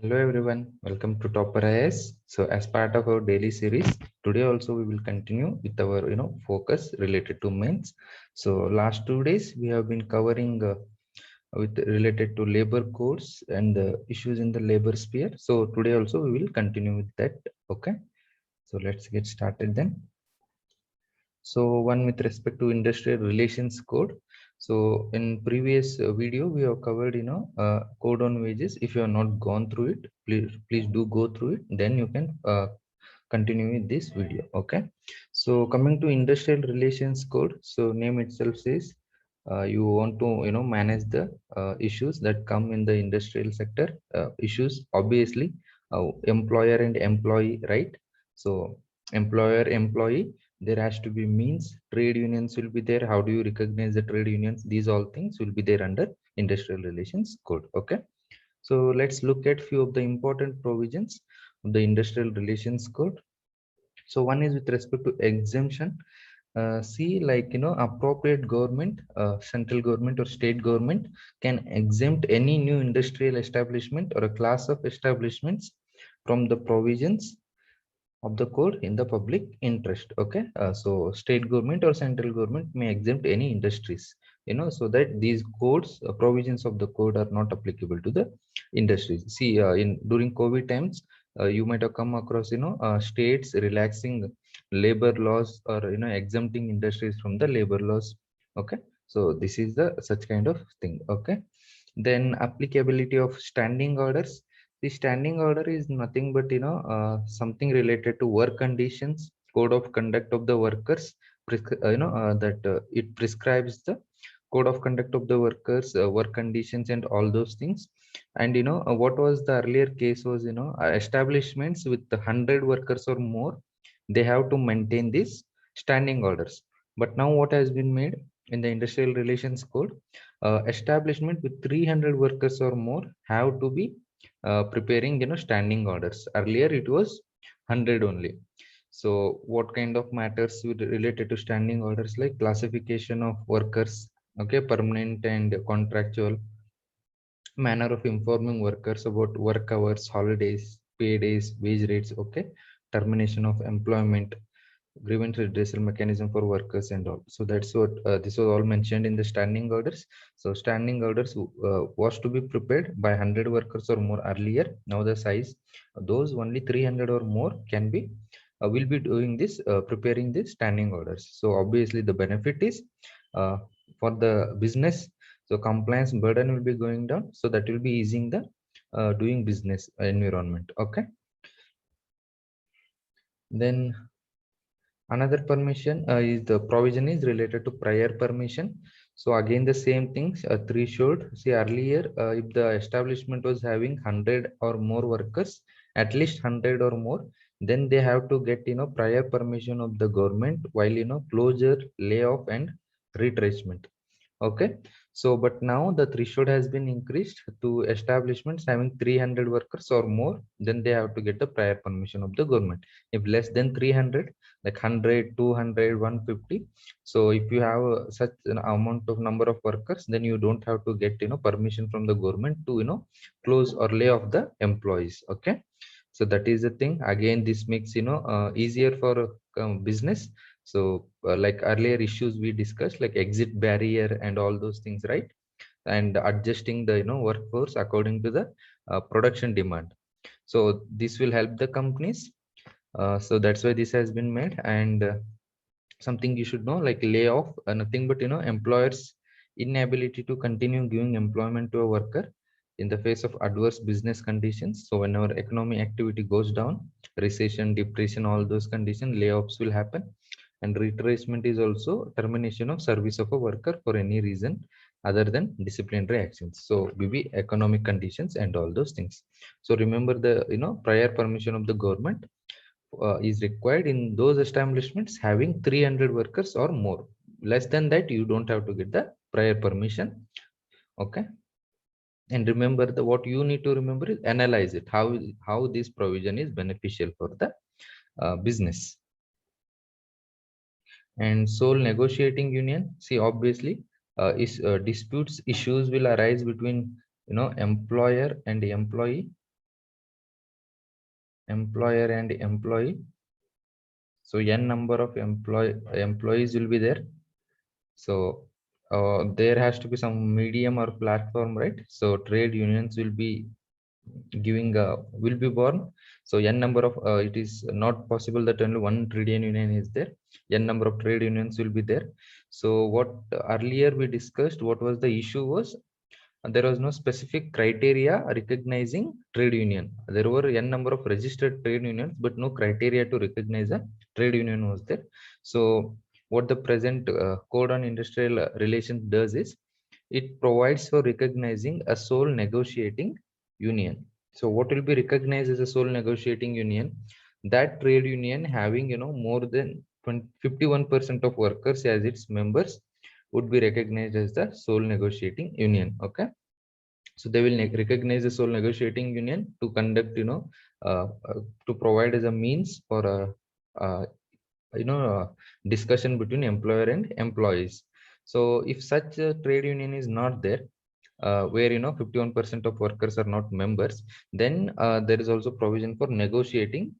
Hello everyone, welcome to Topper IS. So as part of our daily series, today also we will continue with our focus related to mains. So last 2 days we have been covering with related to labor codes and issues in the labor sphere. So today also we will continue with that. Okay, so let's get started then. So one with respect to industrial relations code. So in previous video we have covered code on wages. If you have not gone through it, please do go through it. Then you can continue with this video. Okay. So coming to industrial relations code. So name itself says you want to manage the issues that come in the industrial sector. Issues obviously employer and employee, right? So employer employee, there has to be means, trade unions will be there. How do you recognize the trade unions? These all things will be there under industrial relations code. Okay, so let's look at few of the important provisions of the industrial relations code. So one is with respect to exemption. See, like appropriate government, central government or state government can exempt any new industrial establishment or a class of establishments from the provisions of the code in the public interest. Okay, so state government or central government may exempt any industries, so that these codes, provisions of the code are not applicable to the industries. See, in during COVID times, you might have come across states relaxing labor laws or exempting industries from the labor laws. Okay, so this is the such kind of thing. Okay, then applicability of standing orders. The standing order is nothing but something related to work conditions, code of conduct of the workers. That it prescribes the code of conduct of the workers, work conditions, and all those things. And what was the earlier case was establishments with 100 workers or more, they have to maintain these standing orders. But now what has been made in the industrial relations code, establishment with 300 workers or more have to be preparing standing orders. Earlier it was 100 only. So what kind of matters related to standing orders, like classification of workers, okay, permanent and contractual, manner of informing workers about work hours, holidays, pay days, wage rates, okay, termination of employment, grievance redressal mechanism for workers and all. So that's what this was all mentioned in the standing orders. So standing orders was to be prepared by 100 workers or more earlier. Now the size, those only 300 or more can be will be doing this, preparing this standing orders. So obviously the benefit is uh, for the business. So compliance burden will be going down, so that will be easing the doing business environment. Okay, then another permission is the provision is related to prior permission. So again the same things, threshold. See, earlier if the establishment was having 100 or more workers, at least 100 or more, then they have to get prior permission of the government while closure, layoff, and retrenchment. Okay, so but now the threshold has been increased to establishments having 300 workers or more, then they have to get the prior permission of the government. If less than 300, like 100, 200, 150, so if you have such an amount of number of workers, then you don't have to get permission from the government to close or lay off the employees. Okay, so that is the thing. Again, this makes easier for business. So like earlier issues we discussed, like exit barrier and all those things, right? And adjusting the workforce according to the production demand. So this will help the companies. So that's why this has been made. And something you should know, like layoff, nothing but employers inability to continue giving employment to a worker in the face of adverse business conditions. So whenever economic activity goes down, recession, depression, all those conditions, layoffs will happen. And retrenchment is also termination of service of a worker for any reason other than disciplinary actions. So maybe economic conditions and all those things. So remember the prior permission of the government is required in those establishments having 300 workers or more. Less than that, you don't have to get the prior permission. Okay, and remember, the what you need to remember is analyze it, how this provision is beneficial for the business. And sole negotiating union, see, obviously is disputes issues will arise between employer and employee. employer and employee. So n number of employees will be there. So there has to be some medium or platform, right? So trade unions will be giving will be born. So n number of it is not possible that only one trade union is there. N number of trade unions will be there. So what earlier we discussed, what was the issue was, there was no specific criteria recognizing trade union. There were n number of registered trade unions, but no criteria to recognize a trade union was there. So what the present code on industrial relations does is, it provides for recognizing a sole negotiating union. So what will be recognized as a sole negotiating union? That trade union having, more than 51% of workers as its members would be recognized as the sole negotiating union. Okay. So they will recognize the sole negotiating union to conduct, to provide as a means for a, discussion between employer and employees. So if such a trade union is not there, where 51% of workers are not members, then there is also provision for negotiation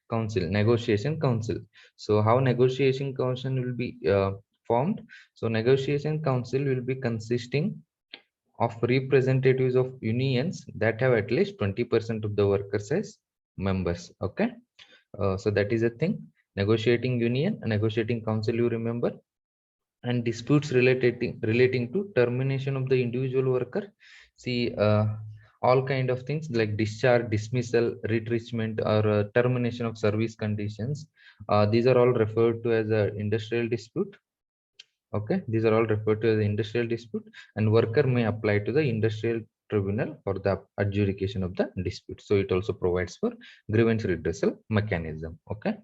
council. So how negotiation council will be formed? So negotiation council will be consisting of representatives of unions that have at least 20% of the workers as members. Okay. So that is a thing. Negotiating union, negotiating council, you remember. And disputes relating to termination of the individual worker. See, all kind of things like discharge, dismissal, retrenchment, or termination of service conditions, these are all referred to as a industrial dispute. Okay, these are all referred to as the industrial dispute, and worker may apply to the industrial tribunal for the adjudication of the dispute. So it also provides for grievance redressal mechanism. Okay.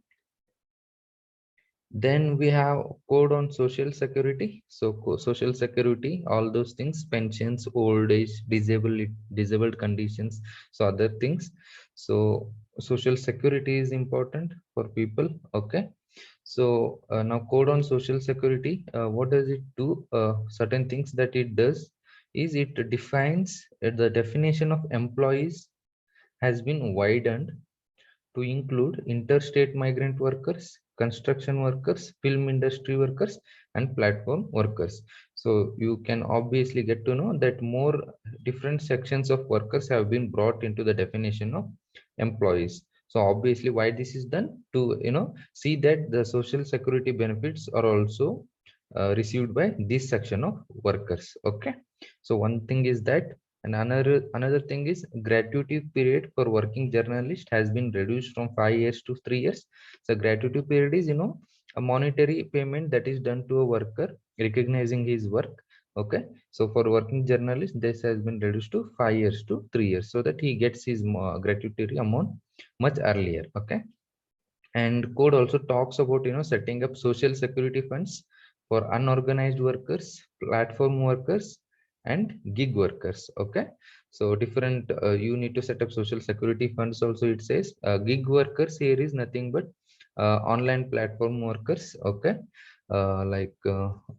Then we have code on social security. So social security, all those things, pensions, old age, disabled conditions, so other things. So social security is important for people. Okay. So now code on social security, what does it do? Certain things that it does is, it defines the definition of employees has been widened to include interstate migrant workers, construction workers, film industry workers, and platform workers. So you can obviously get to know that more different sections of workers have been brought into the definition of employees. So obviously, why this is done? To see that the social security benefits are also received by this section of workers. Okay. So one thing is that. And another thing is, gratuity period for working journalist has been reduced from 5 years to 3 years. So gratuity period is, a monetary payment that is done to a worker recognizing his work. Okay. So for working journalist, this has been reduced to 5 years to 3 years, so that he gets his gratuity amount much earlier. Okay. And code also talks about, setting up social security funds for unorganized workers, platform workers, and gig workers. Okay. So different, you need to set up social security funds also. It says gig workers here is nothing but online platform workers. Okay.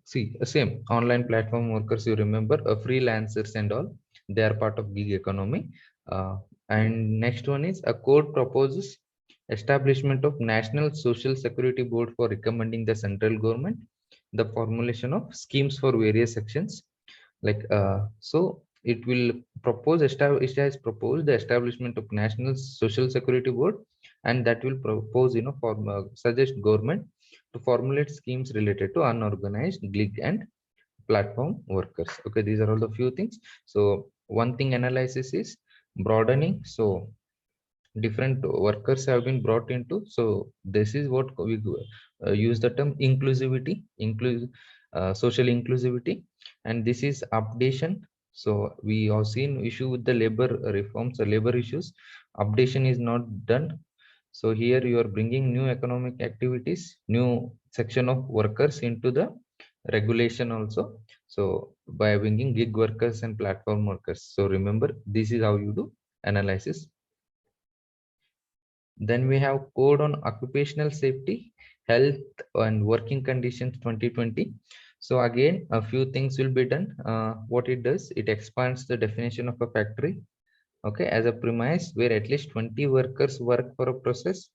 See, same online platform workers, you remember, freelancers and all, they are part of gig economy. And next one is, a code proposes establishment of National Social Security Board for recommending the central government the formulation of schemes for various sections. So it will it has proposed the establishment of National Social Security Board, and that will propose, suggest government to formulate schemes related to unorganized gig and platform workers. Okay, these are all the few things. So one thing analysis is broadening. So different workers have been brought into. So this is what we use the term inclusivity, social inclusivity. And this is updation. So we have seen issue with the labor reforms or labor issues. Updation is not done. So here you are bringing new economic activities, new section of workers into the regulation also. So by bringing gig workers and platform workers, so remember, this is how you do analysis. Then we have code on occupational safety, health, and working conditions 2020. So again, a few things will be done. What it does, it expands the definition of a factory. okay, as a premise where at least 20 workers work for a process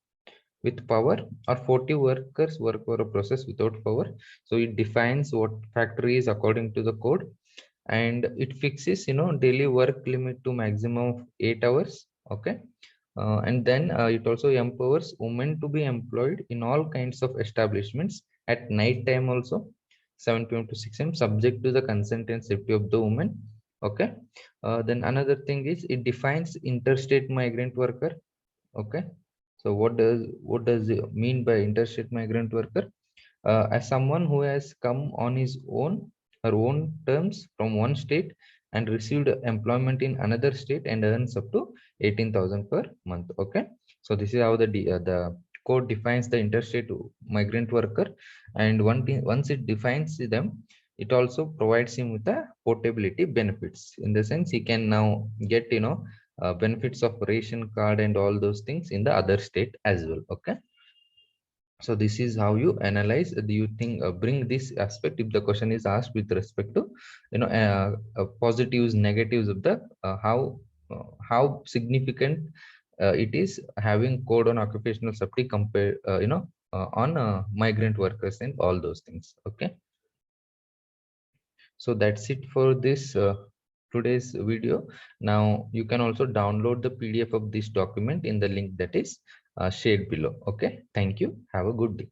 with power, or 40 workers work for a process without power. So it defines what factory is according to the code, and it fixes daily work limit to maximum of 8 hours. Okay. And then it also empowers women to be employed in all kinds of establishments at night time also, 7 p.m. to 6 a.m., subject to the consent and safety of the women. Okay. Then another thing is it defines interstate migrant worker. Okay. So what does it mean by interstate migrant worker? As someone who has come on his own her own terms from one state and received employment in another state and earns up to 18,000 per month. Okay. So this is how the code defines the interstate migrant worker. And once it defines them, it also provides him with the portability benefits, in the sense he can now get benefits of ration card and all those things in the other state as well. Okay. So this is how you analyze. Do you think bring this aspect if the question is asked with respect to positives, negatives of the how significant it is having code on occupational safety compared on migrant workers and all those things. Okay. So that's it for this today's video. Now you can also download the PDF of this document in the link that is shared below. Okay. Thank you. Have a good day.